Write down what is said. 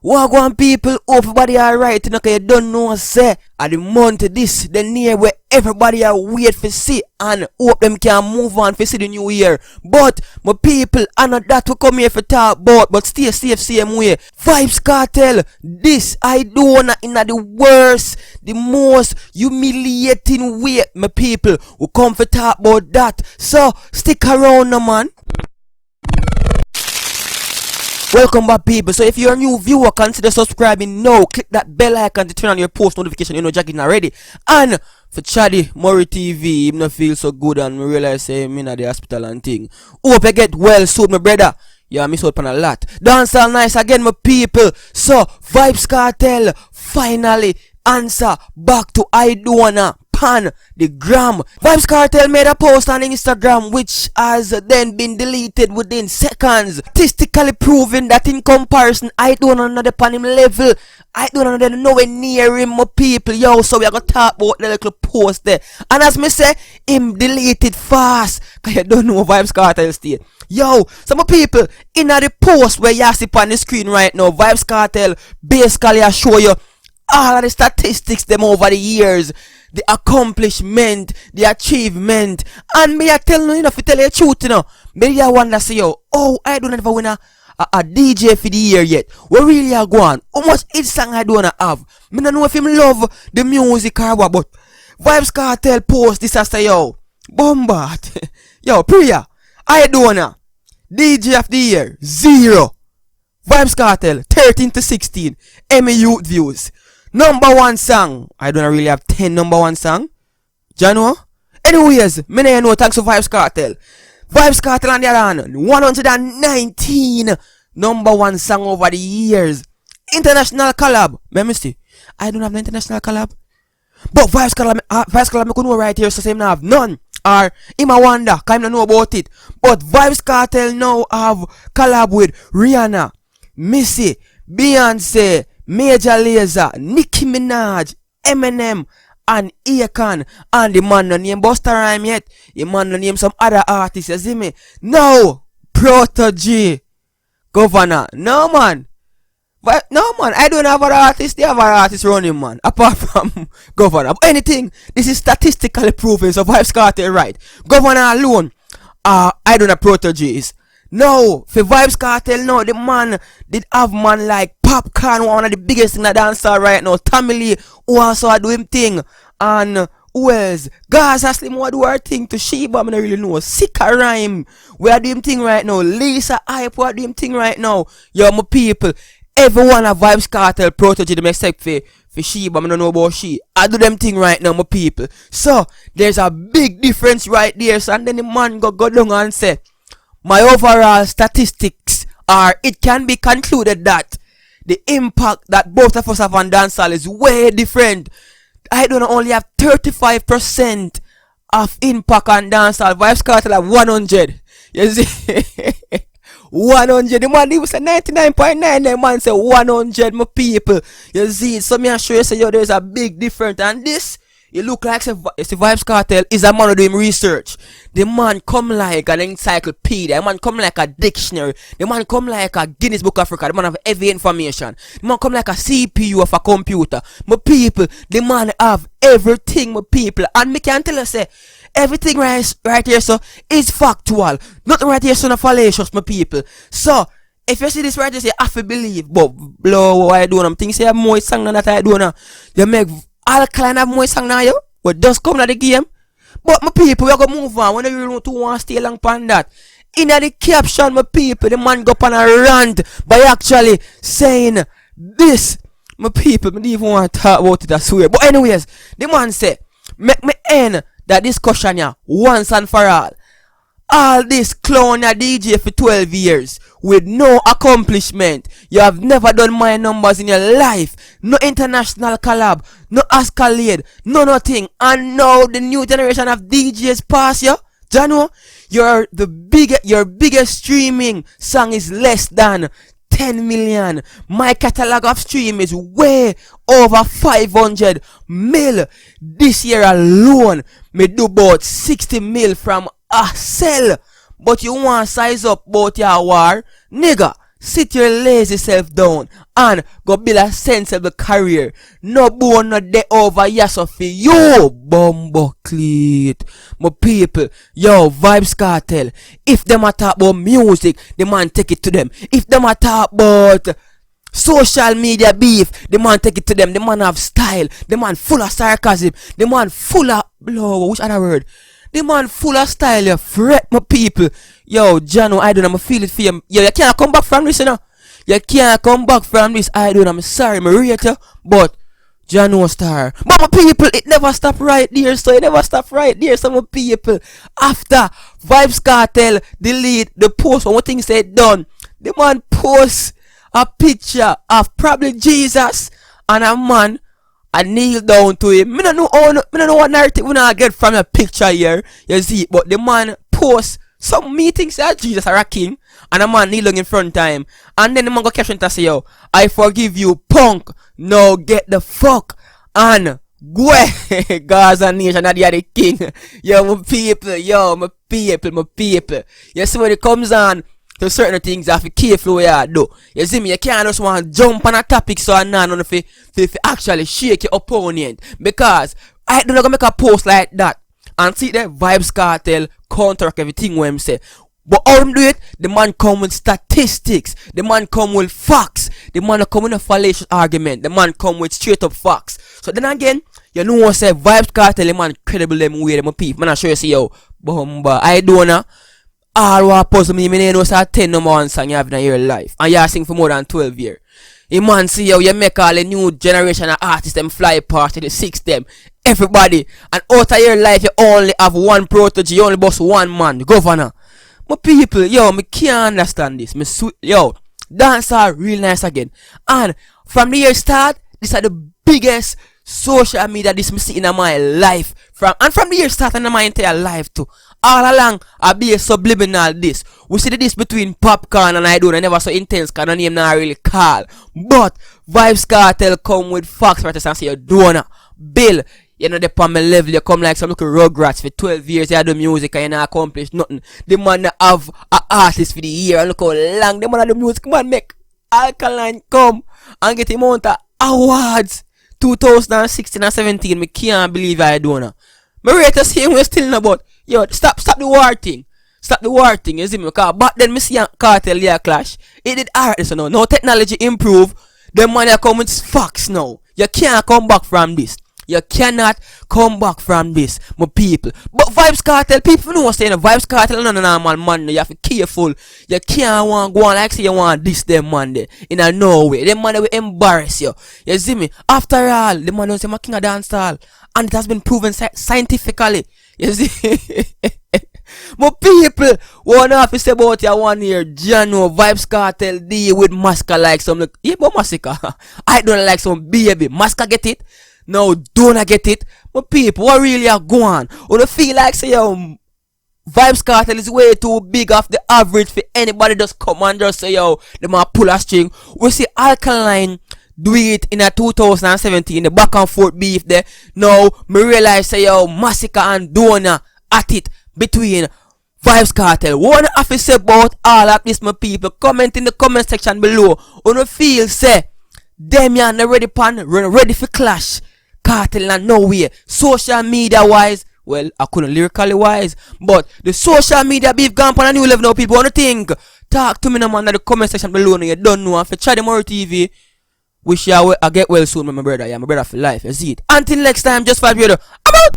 Wagwan people, everybody alright, you know, 'cause you don't know, say, at the month this, the near where everybody are wait for see, and hope them can move on for see the new year. But, my people, I know that we come here for talk about, but stay safe same way. Vybz Kartel, this, I do wanna in the worst, the most humiliating way, my people, we come for talk about that. So, stick around, no man. Welcome back, people. So if you're a new viewer, consider subscribing now. Click that bell icon to turn on your post notification. You know Jack is not ready. And for Chaddy Murray TV, him not feel so good and realize say him in the hospital and thing. Hope I get well soon, my brother. Yeah, I miss out on a lot. Dance all nice again, my people. So Vybz Kartel finally answer back to I Do Wanna pan the gram. Vybz Kartel made a post on Instagram which has then been deleted within seconds, statistically proving that in comparison I don't know the pan him level. I don't know nowhere near him, my people. Yo, so we are gonna talk about the little post there. And as me say, him deleted fast, cause you don't know Vybz Kartel state. Yo, some people in the post where you see on the screen right now, Vybz Kartel basically I show you all of the statistics them over the years, the accomplishment, the achievement, and me I tell you, if you tell you the truth, you know, maybe I wonder say yo, oh, I don't ever win a DJ for the year yet. What really are going? How much each song I don't have? Me don't know if him love the music or what, but Vybz Kartel post this as say yo, bombard, yo, Priya, I don't know, DJ of the year 0. Vybz Kartel 13 to 16 Emmy Youth views. Number one song. I don't really have 10 number one song. Jano? Anyways, me know thanks to Vybz Kartel. Vybz Kartel on the other hand, 119 number one song over the years. International collab. Let me see. I don't have an international collab. But Vybz Kartel, I could know right here, so same now have none. Or, him I wonder, cause I don't know about it. But Vybz Kartel now have collab with Rihanna, Missy, Beyonce, Major Lazer, Nicki Minaj, Eminem, and Akon. And the man no name Busta Rhymes yet. The man no name some other artists, you see me? No! Protege, Governor. No man. But no man, I don't have other artists, they have other artists running, man. Apart from Governor. But anything, this is statistically proven, so Vybz Kartel right. Governor alone, I don't have proteges. No, for Vybz Kartel, no, the man did have man like Popcorn, one of the biggest in the dancer right now. Tommy Lee, who also do him thing. And who else? Gaza Slim, who do her thing to Sheba, I don't really know. Sika Rhyme, we are doing thing right now. Lisa Hype, we are doing thing right now. Yo, my people, everyone have Vybz Kartel protege them except for Sheba, I don't know about she. I do them thing right now, my people. So, there's a big difference right there. So, and then the man go down and say, my overall statistics are, it can be concluded that the impact that both of us have on dancehall is way different. I don't only have 35% of impact on dancehall. Vybz Kartel have 100. You see? 100. The man even say 99.9. The man say 100, my people. You see? So me assure you say yo, there's a big difference. And this, it look like Vybz Kartel is a man who doing research. The man come like an encyclopedia. The man come like a dictionary. The man come like a Guinness Book of Africa. The man have heavy information. The man come like a CPU of a computer. My people, the man have everything, my people. And me can tell you say, everything right here so is factual. Nothing right here so not fallacious, my people. So, if you see this right here, say, I have to believe. But, blow, what I do, I'm thinking, say, more song than that I do now. You make Alkaline have more song now, yo. But just come to the game. But my people, we are going to move on. When you want to stay long upon that. In the caption, my people, the man go up on a rant by actually saying this. My people, I don't even want to talk about it, I swear. But anyways, the man say, make me end that discussion here once and for all. All this clown a DJ for 12 years with no accomplishment. You have never done my numbers in your life. No international collab, no accolade, no nothing. And now the new generation of DJs pass you. Jano, your biggest streaming song is less than 10 million. My catalog of stream is way over 500 mil. This year alone, me do about 60 mil from a sell. But you want size up about your war? Nigga, sit your lazy self down and go build a sensible career. No bone no day over yes for you, bumbo cleat. My people, yo, Vybz Kartel. If them a talk about music, the man take it to them. If them a talk about social media beef, the man take it to them. The man have style. The man full of sarcasm. The man full of which other word? The man full of style, you fret my people. Yo, Jano, I don't know, I feel it for you. Yo, you can't come back from this, you know. You can't come back from this, I don't know, I'm sorry, I rate you, but Jano star. But my people, it never stop right there, so it never stop right there, so my people. After Vybz Kartel delete the post, one thing said done, the man post a picture of probably Jesus and a man. I kneel down to him. I don't know what narrative we not get from a picture here. You see, but the man posts some meetings that Jesus are a king, and a man kneel down in front of him. And then the man go caption to say, yo, I forgive you, punk. Now get the fuck and go. Gaza nation, that you are the king. Yo, my people. You see when it comes on to certain things, you have to be careful what you do. You see me, you can't just want to jump on a topic so I'm not if you actually shake your opponent. Because I don't gonna make a post like that and see the Vybz Kartel counteract everything when him say. But how him do it? The man come with statistics. The man come with facts. The man come with a fallacious argument. The man come with straight up facts. So then again, you know what say Vybz Kartel, the man credible them way them people. Man I show you see yo, bumba. I don't know. All what puzzle me know say 10 number 1 song you have in your life. And you sing for more than 12 years. A man see how you make all the new generation of artists them fly past the 6 them. Everybody. And out of your life you only have one protege, you only boss one man, the governor. My people, yo, me can't understand this. Me yo, dance are real nice again. And from the year start, these are the biggest social media this me see in my life. From the year start in my entire life too. All along, I be a subliminal this. We see this between Popcorn and I don't. I never so intense because I name not really call. But Vybz Kartel come with facts right and say, Dona, Bill, you know the on my level, you come like some little rugrats for 12 years, you do music and you not accomplish nothing. The man have an artist for the year and look how long the man have the music, man make Alkaline come and get him on to awards 2016 and 17. Me can't believe I don't know. Me rate the same way still know about. Yo, stop the war thing. Stop the war thing, you see me? Because back then me see a Cartel here clash. It did hard so now. No technology improve. The man are coming with facts now. You can't come back from this. You cannot come back from this, my people. But Vybz Kartel, people know saying Vybz Kartel no normal man. You have to be careful. You can't want go on like say you want this them man there. In a no way. Them man will embarrass you. You see me? After all, the man don't say my king of dancehall. And it has been proven scientifically. You see? My people, one half is about your 1 year. Jano, Vybz Kartel deal with Masca like some like, yeah, but Masca. I don't like some baby. Masca get it? No, don't I get it? My people, what really are going? Or the feel like say yo, Vybz Kartel is way too big off the average for anybody just come and just say yo, they might pull a string. We see Alkaline do it in a 2017, the back and forth beef there. Now, me realize say yo, Massacre and Dona at it between Vybz Kartel. What have to say about all of this, my people? Comment in the comment section below. On the feel say, Damian ready ready for clash. Kartel and nowhere. Social media wise, well, I couldn't lyrically wise, but the social media beef gone on a new level now, people. Wanna think? Talk to me no man in the comment section below. You don't know. And for Chadi Murray TV, wish you I get well soon, my brother. Yeah, my brother for life. You see it. Until next time, just 5 years.